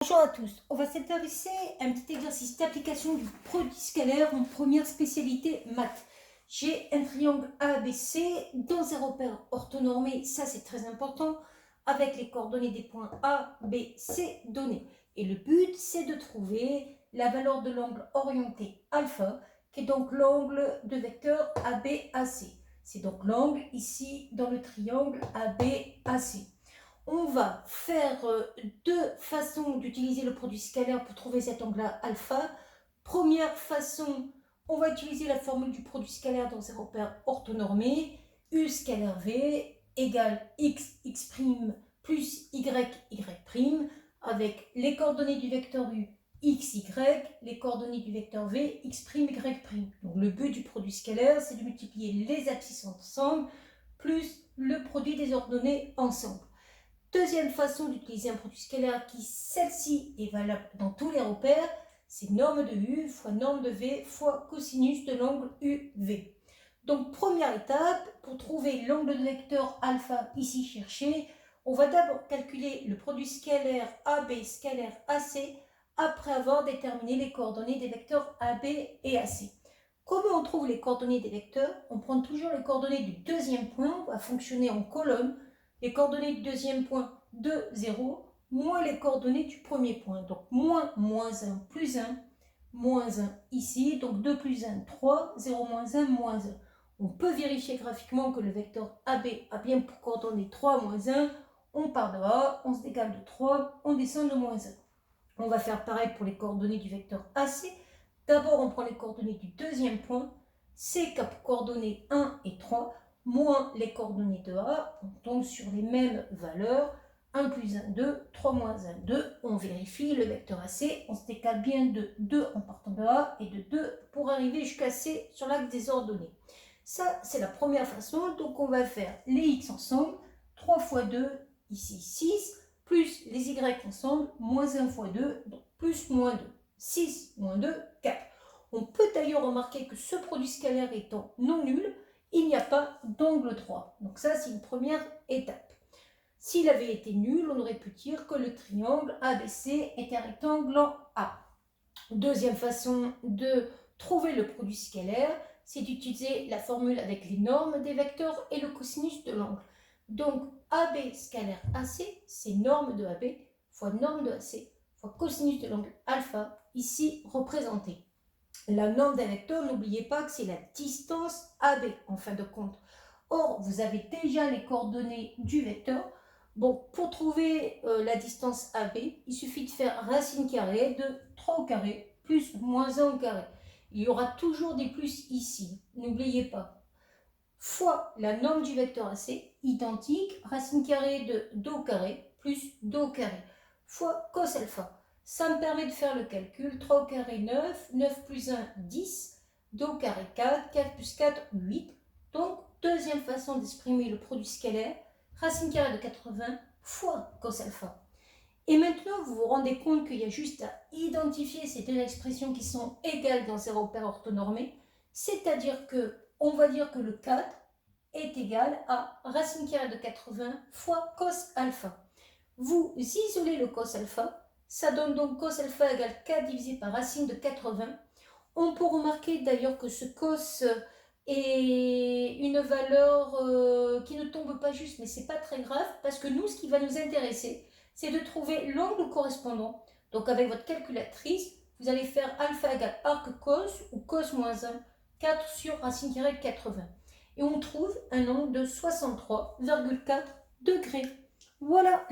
Bonjour à tous, on va s'intéresser à un petit exercice d'application du produit scalaire en première spécialité maths. J'ai un triangle ABC dans un repère orthonormé, ça c'est très important, avec les coordonnées des points A, B, C donnés. Et le but c'est de trouver la valeur de l'angle orienté alpha, qui est donc l'angle de vecteur ABAC. C'est donc l'angle ici dans le triangle ABAC. On va faire deux façons d'utiliser le produit scalaire pour trouver cet angle-là alpha. Première façon, on va utiliser la formule du produit scalaire dans un repère orthonormé. U scalaire V égale x, x' plus y, y', avec les coordonnées du vecteur U, x, y, les coordonnées du vecteur V, x', y'. Donc le but du produit scalaire, c'est de multiplier les abscisses ensemble, plus le produit des ordonnées ensemble. Deuxième façon d'utiliser un produit scalaire qui, celle-ci, est valable dans tous les repères, c'est norme de U fois norme de V fois cosinus de l'angle UV. Donc première étape, pour trouver l'angle de vecteur alpha ici cherché, on va d'abord calculer le produit scalaire AB scalaire AC après avoir déterminé les coordonnées des vecteurs AB et AC. Comment on trouve les coordonnées des vecteurs? On prend toujours les coordonnées du deuxième point, on va fonctionner en colonne. Les coordonnées du deuxième point, 2, 0, moins les coordonnées du premier point. Donc, moins, moins 1, plus 1, moins 1 ici. Donc, 2 plus 1, 3, 0, moins 1, moins 1. On peut vérifier graphiquement que le vecteur AB a bien pour coordonnées 3, moins 1. On part de A, on se décale de 3, on descend de moins 1. On va faire pareil pour les coordonnées du vecteur AC. D'abord, on prend les coordonnées du deuxième point. C qui a pour coordonnées 1 et 3, moins les coordonnées de A, on tombe sur les mêmes valeurs, 1 plus 1, 2, 3 moins 1, 2, on vérifie le vecteur AC, on se décale bien de 2 en partant de A et de 2 pour arriver jusqu'à C sur l'axe des ordonnées. Ça, c'est la première façon, donc on va faire les X ensemble, 3 fois 2, ici 6, plus les Y ensemble, moins 1 fois 2, donc plus moins 2, 6 moins 2, 4. On peut d'ailleurs remarquer que ce produit scalaire étant non nul, il n'y a pas d'angle droit. Donc ça, c'est une première étape. S'il avait été nul, on aurait pu dire que le triangle ABC est un rectangle en A. Deuxième façon de trouver le produit scalaire, c'est d'utiliser la formule avec les normes des vecteurs et le cosinus de l'angle. Donc AB scalaire AC, c'est norme de AB fois norme de AC fois cosinus de l'angle alpha, ici représenté. La norme d'un vecteur, n'oubliez pas que c'est la distance AB en fin de compte. Or, vous avez déjà les coordonnées du vecteur. Bon, pour trouver la distance AB, il suffit de faire racine carrée de 3 au carré plus moins 1 au carré. Il y aura toujours des plus ici, n'oubliez pas. Fois la norme du vecteur AC, identique, racine carrée de 2 au carré plus 2 au carré, fois cos alpha. Ça me permet de faire le calcul. 3 au carré, 9. 9 plus 1, 10. 2 au carré, 4. 4 plus 4, 8. Donc, deuxième façon d'exprimer le produit scalaire. Racine carrée de 80 fois cos alpha. Et maintenant, vous vous rendez compte qu'il y a juste à identifier ces deux expressions qui sont égales dans un repère orthonormé. C'est-à-dire que, on va dire que le 4 est égal à racine carrée de 80 fois cos alpha. Vous isolez le cos alpha. Ça donne donc cos alpha égale 4 divisé par racine de 80. On peut remarquer d'ailleurs que ce cos est une valeur qui ne tombe pas juste, mais ce n'est pas très grave, parce que nous, ce qui va nous intéresser, c'est de trouver l'angle correspondant. Donc avec votre calculatrice, vous allez faire alpha égale arc cos ou cos moins 1, 4 sur racine carrée de 80. Et on trouve un angle de 63,4 degrés. Voilà.